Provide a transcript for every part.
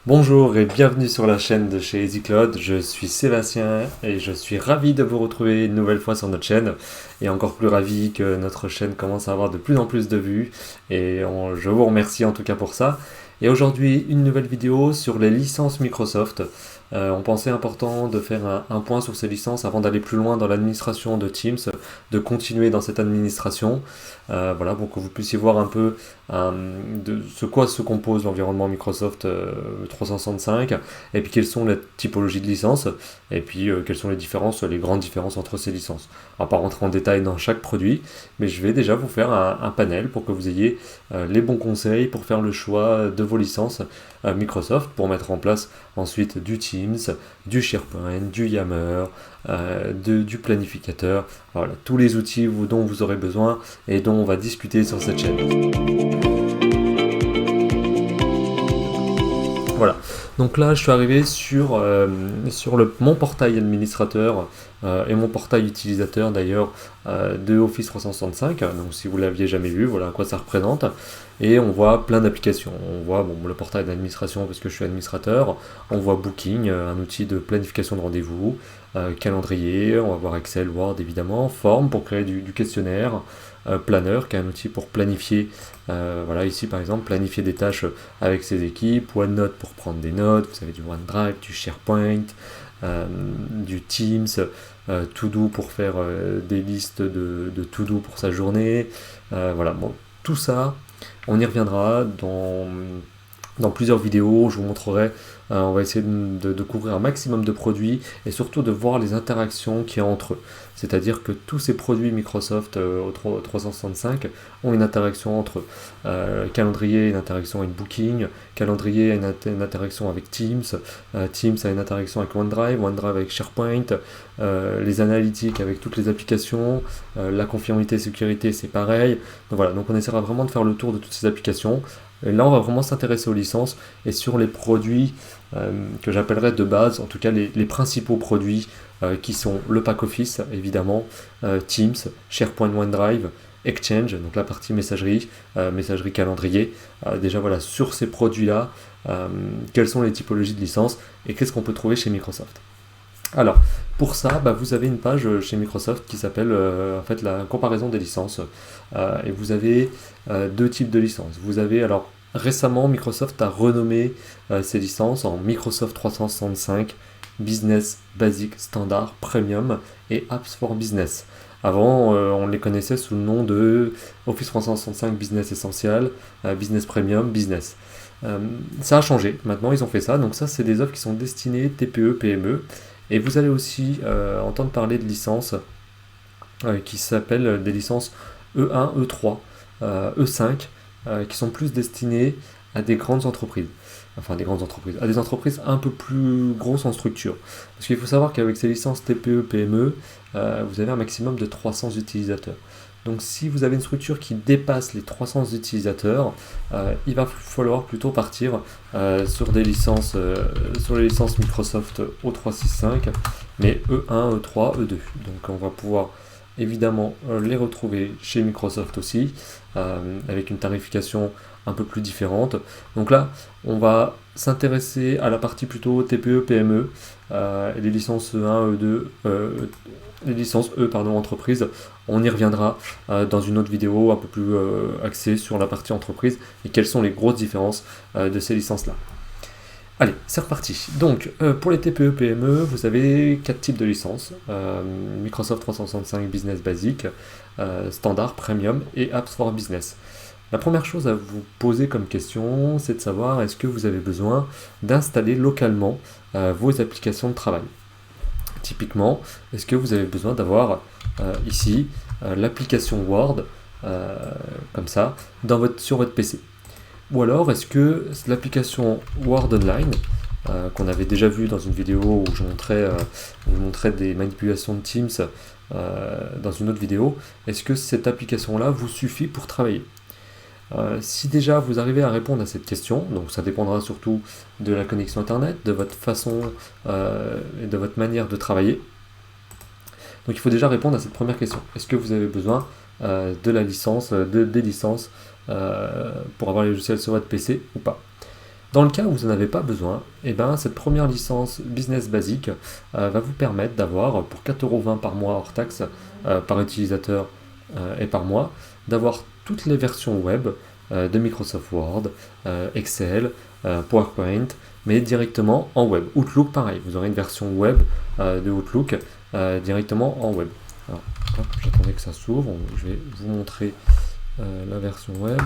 Bonjour et bienvenue sur la chaîne de chez EasyCloud, je suis Sébastien et je suis ravi de vous retrouver une nouvelle fois sur notre chaîne et encore plus ravi que notre chaîne commence à avoir de plus en plus de vues je vous remercie en tout cas pour ça. Et aujourd'hui une nouvelle vidéo sur les licences Microsoft. On pensait important de faire un point sur ces licences avant d'aller plus loin dans l'administration de Teams, de continuer dans cette administration, voilà, pour que vous puissiez voir un peu de ce quoi se compose l'environnement Microsoft 365, et puis quelles sont les typologies de licences, et puis quelles sont les différences, les grandes différences entre ces licences. On va pas rentrer en détail dans chaque produit, mais je vais déjà vous faire un panel pour que vous ayez les bons conseils pour faire le choix de vos licences Microsoft, pour mettre en place ensuite du Teams, du SharePoint, du Yammer, du planificateur, voilà, tous les outils dont vous aurez besoin et dont on va discuter sur cette chaîne. Voilà, donc là je suis arrivé sur mon portail administrateur et mon portail utilisateur d'ailleurs de Office 365, donc si vous ne l'aviez jamais vu, voilà à quoi ça représente. Et on voit plein d'applications, on voit le portail d'administration parce que je suis administrateur, on voit Booking, un outil de planification de rendez-vous, calendrier, on va voir Excel, Word évidemment, Form pour créer du questionnaire, Planner qui est un outil pour planifier, voilà ici par exemple, planifier des tâches avec ses équipes, OneNote pour prendre des notes, vous avez du OneDrive, du SharePoint, du Teams, To-Do pour faire des listes de To-Do pour sa journée, voilà, bon, tout ça, on y reviendra dans plusieurs vidéos, je vous montrerai, on va essayer de couvrir un maximum de produits et surtout de voir les interactions qu'il y a entre eux. C'est-à-dire que tous ces produits Microsoft au 365 ont une interaction entre eux. Calendrier a une interaction avec Booking, Calendrier a une interaction avec Teams, Teams a une interaction avec OneDrive, OneDrive avec SharePoint, les analytiques avec toutes les applications, la conformité et sécurité c'est pareil. Donc voilà, donc on essaiera vraiment de faire le tour de toutes ces applications. Et là, on va vraiment s'intéresser aux licences et sur les produits que j'appellerais de base, en tout cas les principaux produits qui sont le pack Office, évidemment, Teams, SharePoint, OneDrive, Exchange, donc la partie messagerie, messagerie calendrier. Déjà, voilà, sur ces produits-là, quelles sont les typologies de licences et qu'est-ce qu'on peut trouver chez Microsoft. Alors, pour ça, vous avez une page chez Microsoft qui s'appelle en fait la comparaison des licences. Et vous avez deux types de licences. Vous avez alors récemment Microsoft a renommé ses licences en Microsoft 365 Business, Basic, Standard, Premium et Apps for Business. Avant, on les connaissait sous le nom de Office 365 Business Essential, Business Premium, Business. Ça a changé, maintenant ils ont fait ça, donc ça c'est des offres qui sont destinées TPE, PME, et vous allez aussi entendre parler de licences qui s'appellent des licences E1, E3, E5, qui sont plus destinées à des grandes entreprises. Enfin, des grandes entreprises, à des entreprises un peu plus grosses en structure. Parce qu'il faut savoir qu'avec ces licences TPE, PME, vous avez un maximum de 300 utilisateurs. Donc si vous avez une structure qui dépasse les 300 utilisateurs, il va falloir plutôt partir sur les licences Microsoft O365, mais E1, E3, E2. Donc on va pouvoir évidemment les retrouver chez Microsoft aussi, avec une tarification un peu plus différente. Donc là, on va s'intéresser à la partie plutôt TPE, PME, et les licences E1, E2, les licences E, pardon, entreprise. On y reviendra dans une autre vidéo un peu plus axée sur la partie entreprise et quelles sont les grosses différences de ces licences-là. Allez, c'est reparti. Donc, pour les TPE, PME, vous avez 4 types de licences. Microsoft 365 Business Basic, Standard, Premium et Apps for Business. La première chose à vous poser comme question, c'est de savoir est-ce que vous avez besoin d'installer localement vos applications de travail. Typiquement, est-ce que vous avez besoin d'avoir ici l'application Word, comme ça, sur votre PC. Ou alors, est-ce que l'application Word Online, qu'on avait déjà vu dans une vidéo où je montrais des manipulations de Teams dans une autre vidéo, est-ce que cette application-là vous suffit pour travailler? Si déjà vous arrivez à répondre à cette question, donc ça dépendra surtout de la connexion Internet, de votre façon et de votre manière de travailler. Donc il faut déjà répondre à cette première question. Est-ce que vous avez besoin des licences pour avoir les logiciels sur votre PC ou pas? Dans le cas où vous n'en avez pas besoin, eh ben, cette première licence business basique va vous permettre d'avoir, pour 4,20 € par mois hors taxe, par utilisateur et par mois, d'avoir toutes les versions web de Microsoft Word, Excel, PowerPoint, mais directement en web. Outlook, pareil, vous aurez une version web de Outlook directement en web. Alors, hop, j'attendais que ça s'ouvre, je vais vous montrer la version web.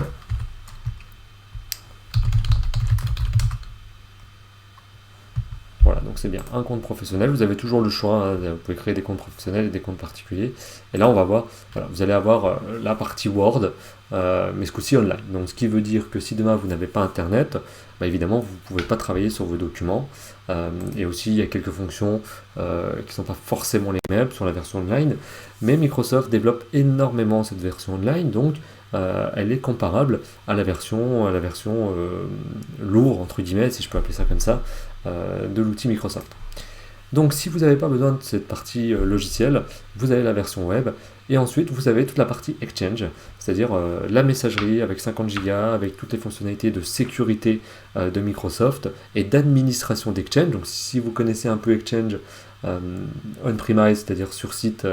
Voilà, donc c'est bien un compte professionnel. Vous avez toujours le choix, hein, vous pouvez créer des comptes professionnels et des comptes particuliers. Et là, on va voir, voilà, vous allez avoir la partie Word, mais ce coup-ci online. Donc, ce qui veut dire que si demain vous n'avez pas Internet, bah, évidemment, vous ne pouvez pas travailler sur vos documents. Et aussi, il y a quelques fonctions qui ne sont pas forcément les mêmes sur la version online. Mais Microsoft développe énormément cette version online, donc elle est comparable à la version lourde, entre guillemets, si je peux appeler ça comme ça, de l'outil Microsoft. Donc si vous n'avez pas besoin de cette partie logicielle, vous avez la version web, et ensuite vous avez toute la partie Exchange, c'est-à-dire la messagerie avec 50 Go, avec toutes les fonctionnalités de sécurité de Microsoft et d'administration d'Exchange. Donc si vous connaissez un peu Exchange on-premise, c'est-à-dire sur site,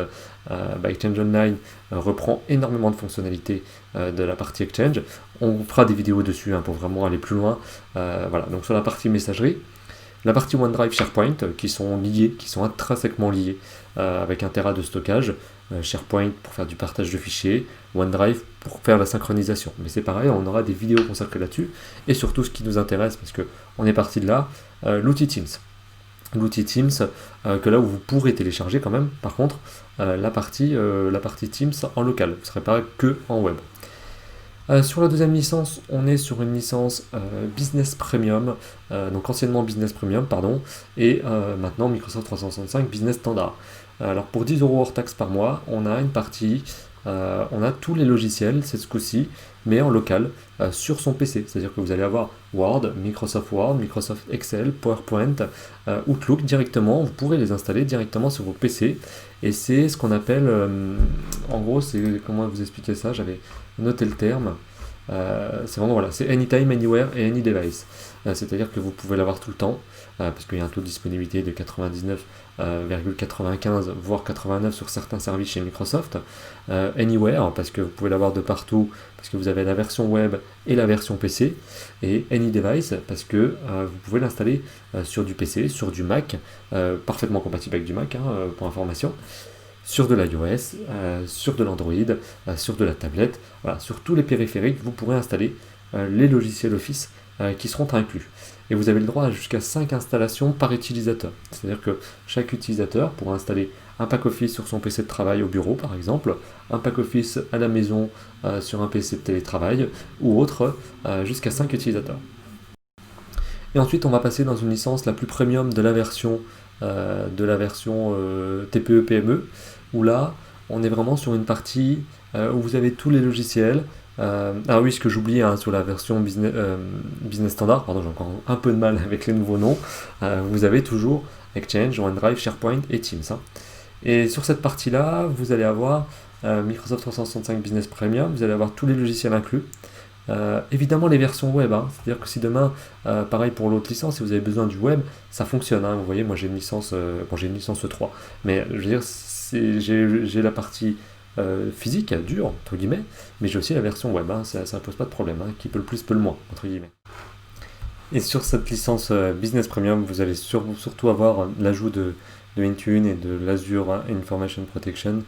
Exchange Online reprend énormément de fonctionnalités de la partie Exchange. On fera des vidéos dessus pour vraiment aller plus loin. Voilà, donc sur la partie messagerie, la partie OneDrive, SharePoint, qui sont liés, qui sont intrinsèquement liés, avec 1 Tera de stockage, SharePoint pour faire du partage de fichiers, OneDrive pour faire la synchronisation. Mais c'est pareil, on aura des vidéos consacrées là-dessus, et surtout ce qui nous intéresse, parce qu'on est parti de là, l'outil Teams. L'outil Teams, que là où vous pourrez télécharger quand même, par contre, la partie Teams en local, vous ne serez pas que en web. Sur la deuxième licence, on est sur une licence Business Premium, donc anciennement Business Premium, pardon, et maintenant Microsoft 365 Business Standard. Alors pour 10 € hors taxe par mois, on a une partie, on a tous les logiciels, c'est ce coup-ci, mais en local, sur son PC. C'est-à-dire que vous allez avoir Word, Microsoft Excel, PowerPoint, Outlook directement, vous pourrez les installer directement sur vos PC, et c'est ce qu'on appelle, en gros, c'est, comment vous expliquer ça, j'avais noté le terme, c'est vraiment, voilà, c'est Anytime, Anywhere et Any Device. C'est-à-dire que vous pouvez l'avoir tout le temps, parce qu'il y a un taux de disponibilité de 99,95 voire 89 sur certains services chez Microsoft. Anywhere, parce que vous pouvez l'avoir de partout, parce que vous avez la version web et la version PC. Et Any Device, parce que vous pouvez l'installer sur du PC, sur du Mac, parfaitement compatible avec du Mac, pour information, sur de l'iOS, sur de l'Android, sur de la tablette, voilà, sur tous les périphériques, vous pourrez installer les logiciels Office qui seront inclus. Et vous avez le droit à jusqu'à 5 installations par utilisateur. C'est-à-dire que chaque utilisateur pourra installer un pack Office sur son PC de travail au bureau, par exemple, un pack Office à la maison sur un PC de télétravail, ou autre, jusqu'à 5 utilisateurs. Et ensuite, on va passer dans une licence la plus premium de la version TPE-PME, où là, on est vraiment sur une partie où vous avez tous les logiciels. Ah oui, ce que j'oubliais sur la version business Standard, pardon, j'ai encore un peu de mal avec les nouveaux noms, vous avez toujours Exchange, OneDrive, SharePoint et Teams. Et sur cette partie-là, vous allez avoir Microsoft 365 Business Premium, vous allez avoir tous les logiciels inclus. Évidemment les versions web, c'est-à-dire que si demain, pareil pour l'autre licence, si vous avez besoin du web, ça fonctionne. Vous voyez, moi j'ai une licence, j'ai une licence 3, mais je veux dire, j'ai la partie physique, dure, entre guillemets, mais j'ai aussi la version web, ça ne pose pas de problème, qui peut le plus peut le moins, entre guillemets. Et sur cette licence Business Premium, vous allez surtout avoir l'ajout de Intune et de l'Azure Information Protection,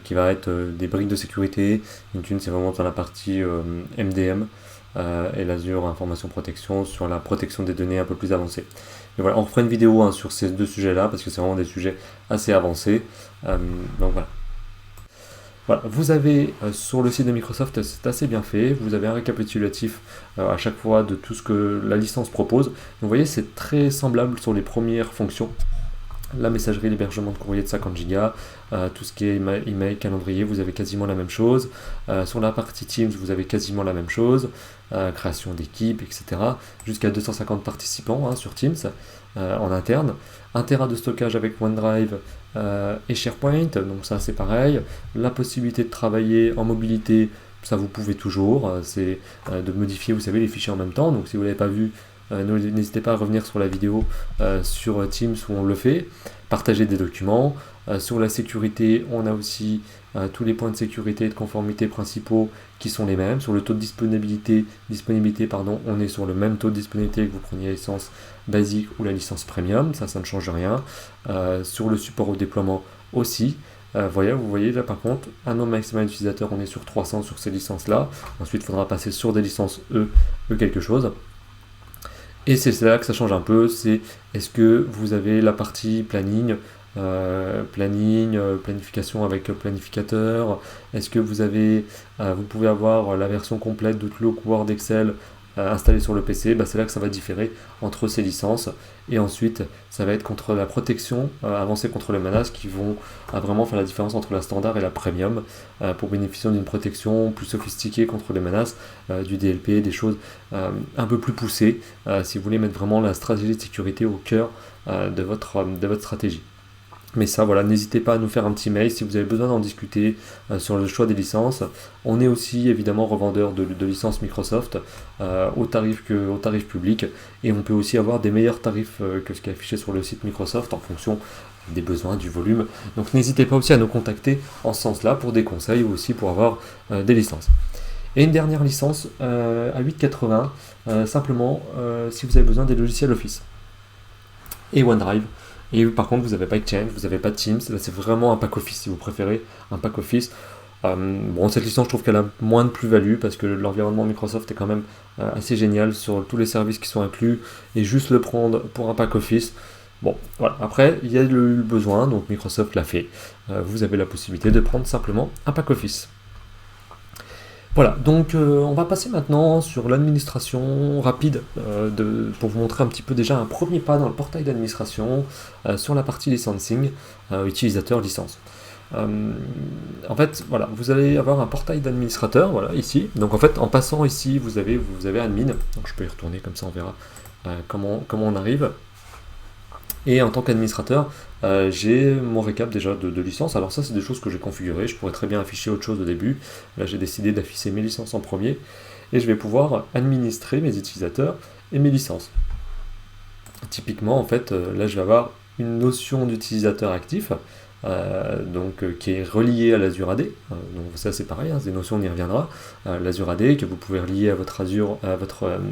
qui va être des briques de sécurité. Intune, c'est vraiment dans la partie MDM, et l'Azure Information Protection sur la protection des données un peu plus avancée. Et voilà, on refera une vidéo sur ces deux sujets-là, parce que c'est vraiment des sujets assez avancés. Donc voilà. Voilà, vous avez sur le site de Microsoft, c'est assez bien fait, vous avez un récapitulatif à chaque fois de tout ce que la licence propose. Donc, vous voyez, c'est très semblable sur les premières fonctions. La messagerie, l'hébergement de courrier de 50 Go, tout ce qui est email, calendrier, vous avez quasiment la même chose. Sur la partie Teams, vous avez quasiment la même chose. Création d'équipe, etc. Jusqu'à 250 participants sur Teams en interne. 1 Tera de stockage avec OneDrive et SharePoint, donc ça c'est pareil. La possibilité de travailler en mobilité, ça vous pouvez toujours. C'est de modifier, vous savez, les fichiers en même temps. Donc si vous ne l'avez pas vu, n'hésitez pas à revenir sur la vidéo sur Teams où on le fait, partager des documents. Sur la sécurité, on a aussi tous les points de sécurité et de conformité principaux qui sont les mêmes. Sur le taux de disponibilité, on est sur le même taux de disponibilité que vous preniez la licence basique ou la licence premium, ça ne change rien. Sur le support au déploiement aussi. Vous voyez là par contre, un nombre maximal d'utilisateurs, on est sur 300 sur ces licences-là. Ensuite, il faudra passer sur des licences E quelque chose. Et c'est là que ça change un peu, c'est est-ce que vous avez la partie planning, planification avec planificateur, est-ce que vous pouvez avoir la version complète d'Outlook, Word, Excel installée sur le PC, c'est là que ça va différer entre ces licences. Et ensuite, ça va être contre la protection avancée contre les menaces qui vont vraiment faire la différence entre la standard et la premium pour bénéficier d'une protection plus sophistiquée contre les menaces, du DLP, des choses un peu plus poussées, si vous voulez mettre vraiment la stratégie de sécurité au cœur de votre stratégie. Mais ça, voilà, n'hésitez pas à nous faire un petit mail si vous avez besoin d'en discuter sur le choix des licences. On est aussi évidemment revendeur de licences Microsoft au tarif public, et on peut aussi avoir des meilleurs tarifs que ce qui est affiché sur le site Microsoft en fonction des besoins, du volume. Donc n'hésitez pas aussi à nous contacter en ce sens-là pour des conseils ou aussi pour avoir des licences. Et une dernière licence à 8,80, simplement si vous avez besoin des logiciels Office et OneDrive. Et par contre, vous n'avez pas Exchange, vous n'avez pas Teams, là c'est vraiment un pack Office si vous préférez, un pack Office. Cette licence, je trouve qu'elle a moins de plus-value parce que l'environnement Microsoft est quand même assez génial sur tous les services qui sont inclus, et juste le prendre pour un pack Office. Bon, voilà. Après, il y a le besoin, donc Microsoft l'a fait. Vous avez la possibilité de prendre simplement un pack Office. Voilà, donc on va passer maintenant sur l'administration rapide pour vous montrer un petit peu déjà un premier pas dans le portail d'administration sur la partie licensing, utilisateur licence. En fait, voilà, vous allez avoir un portail d'administrateur, voilà, ici. Donc en fait, en passant ici, vous avez admin. Donc je peux y retourner comme ça, on verra comment on arrive. Et en tant qu'administrateur, j'ai mon récap déjà de licences. Alors ça, c'est des choses que j'ai configurées. Je pourrais très bien afficher autre chose au début. Là, j'ai décidé d'afficher mes licences en premier. Et je vais pouvoir administrer mes utilisateurs et mes licences. Typiquement, en fait, là, je vais avoir une notion d'utilisateur actif, qui est reliée à l'Azure AD. Donc ça, c'est pareil, c'est des notions, on y reviendra. L'Azure AD, que vous pouvez relier à votre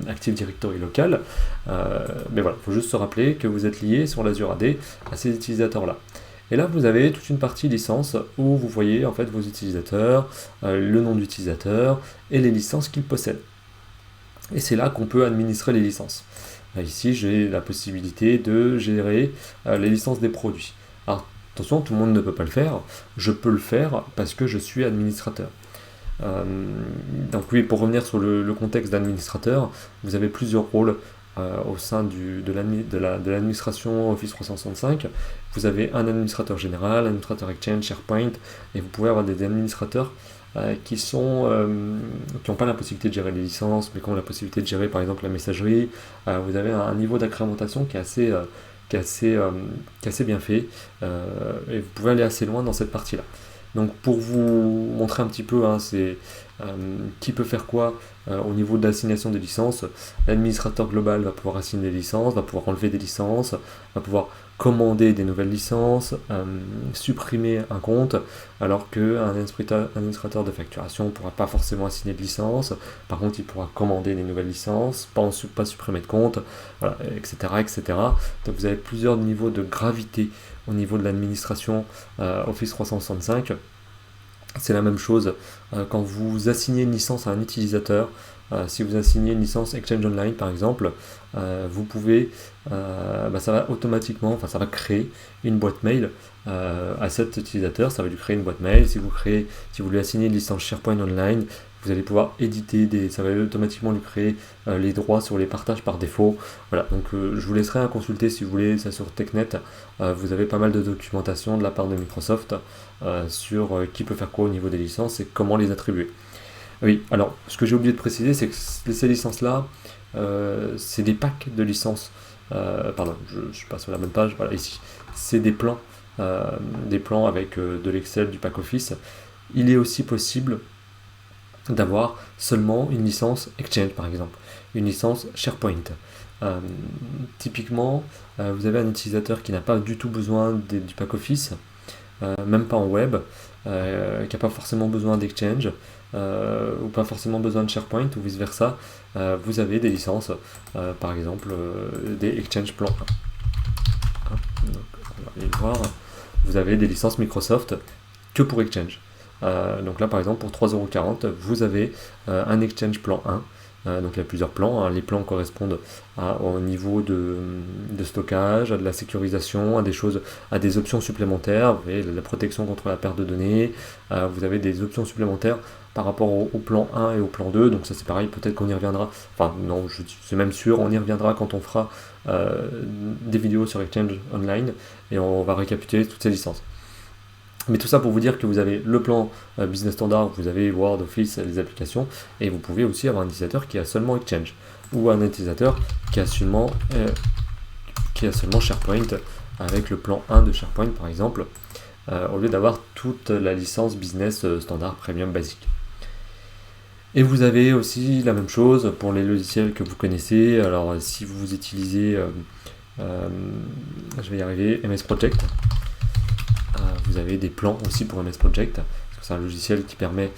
Active Directory local. Mais voilà, il faut juste se rappeler que vous êtes lié sur l'Azure AD à ces utilisateurs-là. Et là, vous avez toute une partie licence où vous voyez en fait vos utilisateurs, le nom d'utilisateur et les licences qu'ils possèdent. Et c'est là qu'on peut administrer les licences. Ici, j'ai la possibilité de gérer les licences des produits. Alors, attention, tout le monde ne peut pas le faire. Je peux le faire parce que je suis administrateur. Donc oui, pour revenir sur le contexte d'administrateur, vous avez plusieurs rôles au sein de l'administration Office 365. Vous avez un administrateur général, un administrateur Exchange, SharePoint, et vous pouvez avoir des administrateurs qui n'ont pas la possibilité de gérer les licences, mais qui ont la possibilité de gérer par exemple la messagerie. Vous avez un niveau d'accrémentation qui est assez bien fait, et vous pouvez aller assez loin dans cette partie-là. Donc pour vous montrer un petit peu qui peut faire quoi au niveau de l'assignation des licences, l'administrateur global va pouvoir assigner des licences, va pouvoir enlever des licences, va pouvoir commander des nouvelles licences, supprimer un compte, alors qu'un administrateur de facturation ne pourra pas forcément assigner de licences. Par contre, il pourra commander des nouvelles licences, pas supprimer de compte, voilà, etc., etc. Donc vous avez plusieurs niveaux de gravité au niveau de l'administration Office 365. C'est la même chose quand vous assignez une licence à un utilisateur. Si vous assignez une licence Exchange Online par exemple, vous pouvez, ça va automatiquement, ça va créer une boîte mail à cet utilisateur. Ça va lui créer une boîte mail. Si vous lui assignez une licence SharePoint Online, vous allez pouvoir éditer ça va automatiquement lui créer les droits sur les partages par défaut. Voilà, donc je vous laisserai consulter si vous voulez ça sur TechNet. Vous avez pas mal de documentation de la part de Microsoft sur qui peut faire quoi au niveau des licences et comment les attribuer. Oui, alors ce que j'ai oublié de préciser, c'est que ces licences-là, c'est des packs de licences. Pardon, je suis pas sur la même page. Voilà, ici, c'est des plans avec de l'Excel, du pack Office. Il est aussi possible d'avoir seulement une licence Exchange par exemple, une licence SharePoint. Euh, Typiquement, vous avez un utilisateur qui n'a pas du tout besoin du pack Office, même pas en web, qui n'a pas forcément besoin d'Exchange, ou pas forcément besoin de SharePoint, ou vice-versa. Vous avez des licences, par exemple des Exchange Plan 1. Donc, on va aller voir. Vous avez des licences Microsoft que pour Exchange. Donc là, par exemple, pour 3,40 €, vous avez un Exchange Plan 1. Donc il y a plusieurs plans, hein. Les plans correspondent au niveau de stockage, à de la sécurisation, à des choses, à des options supplémentaires. Vous voyez, la protection contre la perte de données. Vous avez des options supplémentaires par rapport au plan 1 et au plan 2. Donc ça c'est pareil, peut-être qu'on y reviendra. Enfin non, c'est même sûr, on y reviendra quand on fera des vidéos sur Exchange Online et on va récapituler toutes ces licences. Mais tout ça pour vous dire que vous avez le plan business standard, vous avez Word, Office, les applications, et vous pouvez aussi avoir un utilisateur qui a seulement Exchange, ou un utilisateur qui a seulement SharePoint, avec le plan 1 de SharePoint par exemple, au lieu d'avoir toute la licence business standard premium basique. Et vous avez aussi la même chose pour les logiciels que vous connaissez. Alors si vous utilisez, je vais y arriver, MS Project, vous avez des plans aussi pour MS Project, parce que c'est un logiciel qui permet,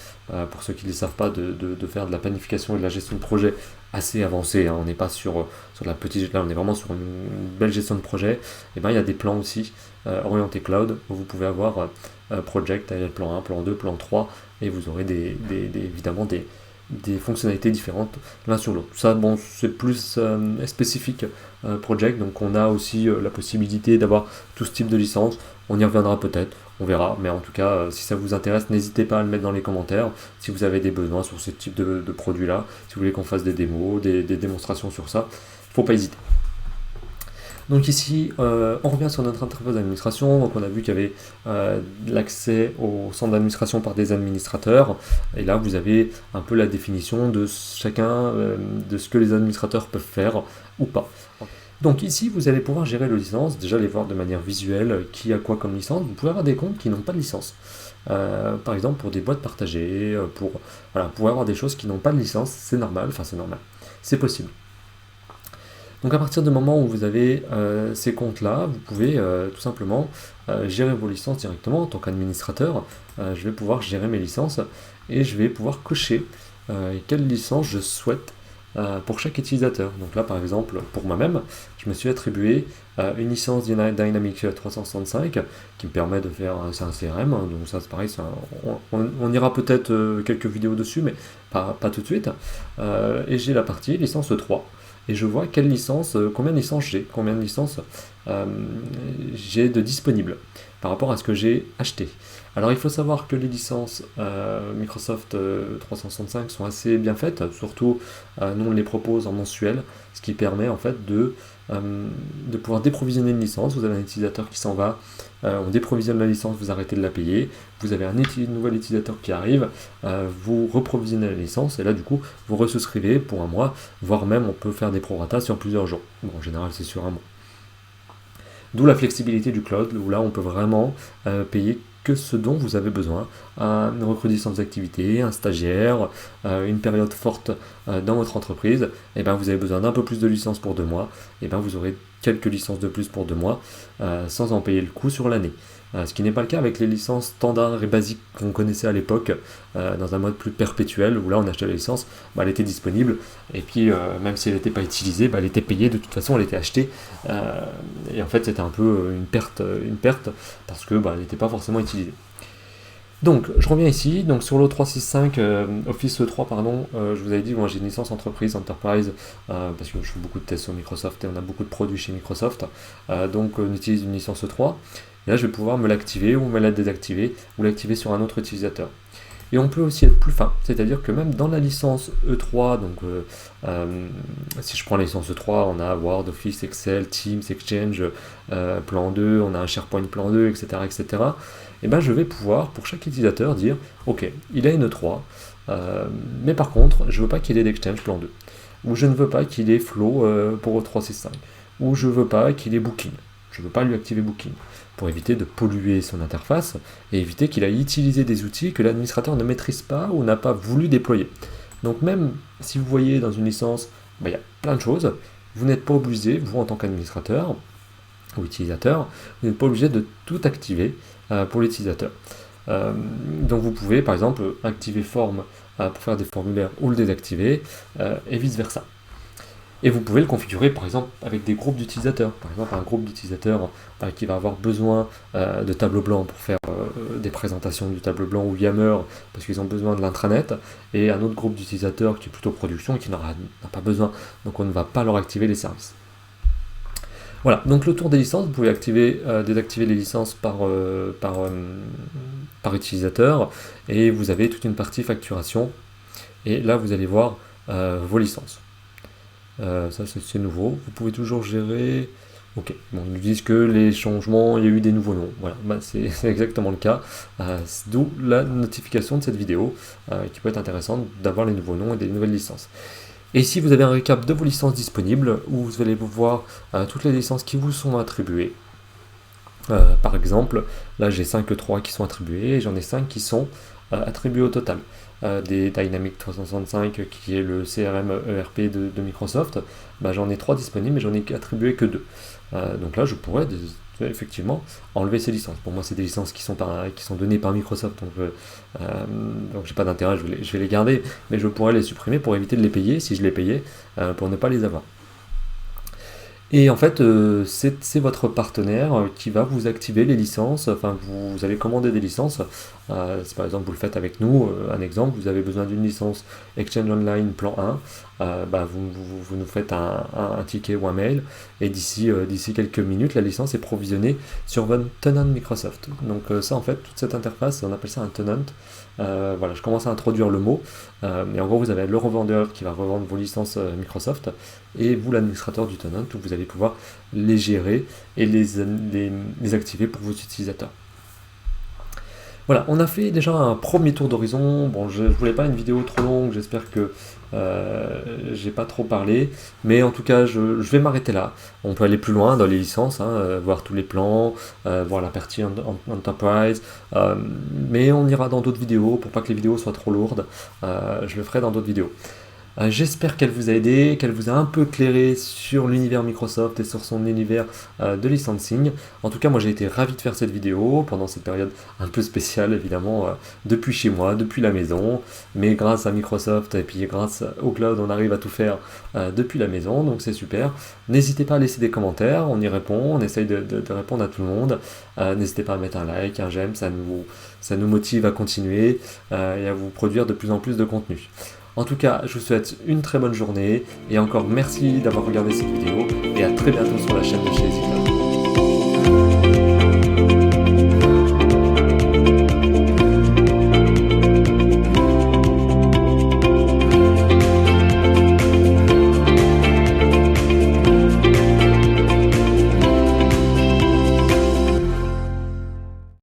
pour ceux qui ne le savent pas, de faire de la planification et de la gestion de projet assez avancée, hein. On n'est pas sur la petite, là on est vraiment sur une belle gestion de projet. Et bien il y a des plans aussi orientés cloud, où vous pouvez avoir Project, plan 1, plan 2, plan 3, et vous aurez évidemment des fonctionnalités différentes l'un sur l'autre. Ça, bon, c'est plus spécifique Project, donc on a aussi la possibilité d'avoir tout ce type de licence. On y reviendra peut-être, on verra, mais en tout cas, si ça vous intéresse, n'hésitez pas à le mettre dans les commentaires, si vous avez des besoins sur ce type de produit-là, si vous voulez qu'on fasse des démos, des démonstrations sur ça, faut pas hésiter. Donc ici, on revient sur notre interface d'administration. Donc on a vu qu'il y avait l'accès au centre d'administration par des administrateurs. Et là, vous avez un peu la définition de chacun, de ce que les administrateurs peuvent faire ou pas. Donc ici, vous allez pouvoir gérer les licences, déjà les voir de manière visuelle, qui a quoi comme licence. Vous pouvez avoir des comptes qui n'ont pas de licence. Par exemple, pour des boîtes partagées, pour avoir des choses qui n'ont pas de licence, c'est normal, c'est possible. Donc à partir du moment où vous avez ces comptes-là, vous pouvez tout simplement gérer vos licences directement en tant qu'administrateur. Je vais pouvoir gérer mes licences et je vais pouvoir cocher quelle licence je souhaite pour chaque utilisateur. Donc là par exemple, pour moi-même, je me suis attribué une licence Dynamics 365 qui me permet de faire c'est un CRM, hein, donc ça c'est pareil, on ira peut-être quelques vidéos dessus, mais pas tout de suite. Et j'ai la partie licence 3. Et je vois quelle licence, combien de licences j'ai de disponibles par rapport à ce que j'ai acheté. Alors il faut savoir que les licences Microsoft 365 sont assez bien faites, surtout nous on les propose en mensuel, ce qui permet en fait de pouvoir déprovisionner une licence. Vous avez un utilisateur qui s'en va, on déprovisionne la licence, vous arrêtez de la payer, vous avez un nouvel utilisateur qui arrive, vous reprovisionnez la licence et là du coup vous resouscrivez pour un mois, voire même on peut faire des prorata sur plusieurs jours. Bon, en général c'est sur un mois. D'où la flexibilité du cloud, où là on peut vraiment payer que ce dont vous avez besoin, une recrudescence d'activité, un stagiaire, une période forte dans votre entreprise, et ben vous avez besoin d'un peu plus de licences pour 2 mois, et ben vous aurez quelques licences de plus pour 2 mois, sans en payer le coût sur l'année. Ce qui n'est pas le cas avec les licences standards et basiques qu'on connaissait à l'époque, dans un mode plus perpétuel, où là on achetait la licence, elle était disponible, et puis même si elle n'était pas utilisée, elle était payée, de toute façon elle était achetée, et en fait c'était un peu une perte parce que elle n'était pas forcément utilisée. Donc je reviens ici, donc sur le 365 Office 3 pardon, je vous avais dit moi j'ai une licence entreprise, enterprise, parce que je fais beaucoup de tests sur Microsoft et on a beaucoup de produits chez Microsoft, donc on utilise une licence 3. Et là, je vais pouvoir me l'activer ou me la désactiver ou l'activer sur un autre utilisateur. Et on peut aussi être plus fin, c'est-à-dire que même dans la licence E3, donc si je prends la licence E3, on a Word, Office, Excel, Teams, Exchange, plan 2, on a un SharePoint plan 2, etc. Et ben je vais pouvoir, pour chaque utilisateur, dire ok, il a une E3, mais par contre, je ne veux pas qu'il ait d'Exchange plan 2, ou je ne veux pas qu'il ait Flow pour E365, ou je ne veux pas qu'il ait Booking, je ne veux pas lui activer Booking, pour éviter de polluer son interface et éviter qu'il aille utiliser des outils que l'administrateur ne maîtrise pas ou n'a pas voulu déployer. Donc même si vous voyez dans une licence, il y a plein de choses, vous n'êtes pas obligé, vous en tant qu'administrateur ou utilisateur, vous n'êtes pas obligé de tout activer pour l'utilisateur. Donc vous pouvez par exemple activer forme pour faire des formulaires ou le désactiver et vice versa. Et vous pouvez le configurer par exemple avec des groupes d'utilisateurs. Par exemple un groupe d'utilisateurs qui va avoir besoin de tableau blanc pour faire des présentations du tableau blanc ou Yammer parce qu'ils ont besoin de l'intranet, et un autre groupe d'utilisateurs qui est plutôt production et qui n'a pas besoin. Donc on ne va pas leur activer les services. Voilà, donc le tour des licences, vous pouvez désactiver les licences par utilisateur, et vous avez toute une partie facturation, et là vous allez voir vos licences. Ça c'est nouveau, vous pouvez toujours gérer. Ok, bon, ils nous disent que les changements, il y a eu des nouveaux noms. Voilà, c'est exactement le cas. D'où la notification de cette vidéo qui peut être intéressante d'avoir les nouveaux noms et des nouvelles licences. Et ici, vous avez un récap de vos licences disponibles où vous allez voir toutes les licences qui vous sont attribuées. Par exemple, là j'ai 5.3 qui sont attribuées et j'en ai 5 qui sont attribués au total. Des Dynamics 365 qui est le CRM ERP de Microsoft, j'en ai 3 disponibles mais j'en ai attribué que 2. Donc là je pourrais effectivement enlever ces licences. Pour moi c'est des licences qui sont données par Microsoft, donc j'ai pas d'intérêt, je vais les garder, mais je pourrais les supprimer pour éviter de les payer si je les payais, pour ne pas les avoir. Et en fait, c'est votre partenaire qui va vous activer les licences. Enfin, vous allez commander des licences. Si par exemple vous le faites avec nous, un exemple, vous avez besoin d'une licence Exchange Online plan 1, vous nous faites un ticket ou un mail, et d'ici quelques minutes, la licence est provisionnée sur votre tenant Microsoft. Donc ça, en fait, toute cette interface, on appelle ça un tenant. Voilà, je commence à introduire le mot, et en gros vous avez le revendeur qui va revendre vos licences Microsoft, et vous l'administrateur du tenant, où vous allez pouvoir les gérer et les activer pour vos utilisateurs. Voilà, on a fait déjà un premier tour d'horizon. Bon, je voulais pas une vidéo trop longue, j'espère que j'ai pas trop parlé, mais en tout cas je vais m'arrêter là. On peut aller plus loin dans les licences, voir tous les plans, voir la partie Enterprise, mais on ira dans d'autres vidéos pour pas que les vidéos soient trop lourdes. Je le ferai dans d'autres vidéos. J'espère qu'elle vous a aidé, qu'elle vous a un peu éclairé sur l'univers Microsoft et sur son univers de licensing. En tout cas, moi j'ai été ravi de faire cette vidéo pendant cette période un peu spéciale, évidemment, depuis chez moi, depuis la maison. Mais grâce à Microsoft et puis grâce au cloud, on arrive à tout faire depuis la maison, donc c'est super. N'hésitez pas à laisser des commentaires, on y répond, on essaye de répondre à tout le monde. N'hésitez pas à mettre un like, un j'aime, ça nous motive à continuer et à vous produire de plus en plus de contenu. En tout cas, je vous souhaite une très bonne journée, et encore merci d'avoir regardé cette vidéo, et à très bientôt sur la chaîne de chez EasyCloud.